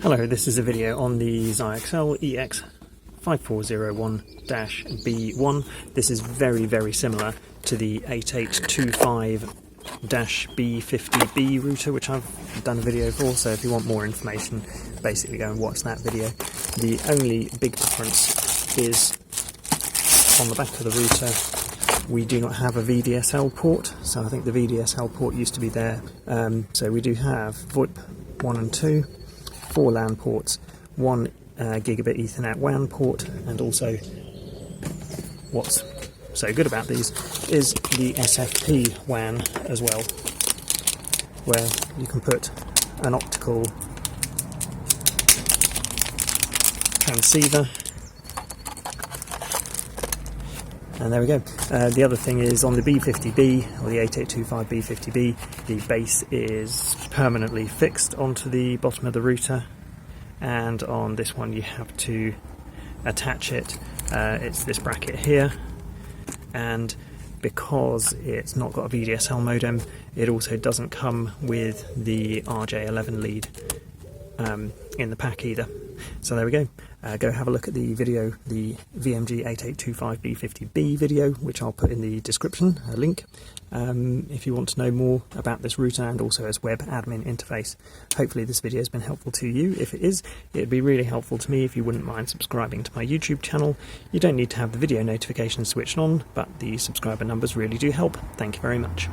Hello, this is a video on the Zyxel EX5401-B1. This is very similar to the 8825-B50B router, which I've done a video for, so if you want more information, basically go and watch that video. The only big difference is on the back of the router we do not have a VDSL port, so I think the VDSL port used to be there. So we do have VoIP 1 and 2, 4 LAN ports, 1 gigabit Ethernet WAN port, and also what's so good about these is the SFP WAN as well, where you can put an optical transceiver, and there we go. The other thing is on the B50B, or the 8825B50B, the base is permanently fixed onto the bottom of the router, and on this one you have to attach it. It's this bracket here, and because it's not got a VDSL modem, it also doesn't come with the RJ11 lead in the pack either. So there we go. Go have a look at the video, the VMG 8825B50B video, which I'll put in the description, a link, if you want to know more about this router and also its web admin interface. Hopefully this video has been helpful to you. If it is, it'd be really helpful to me if you wouldn't mind subscribing to my YouTube channel. You don't need to have the video notifications switched on, but the subscriber numbers really do help. Thank you very much.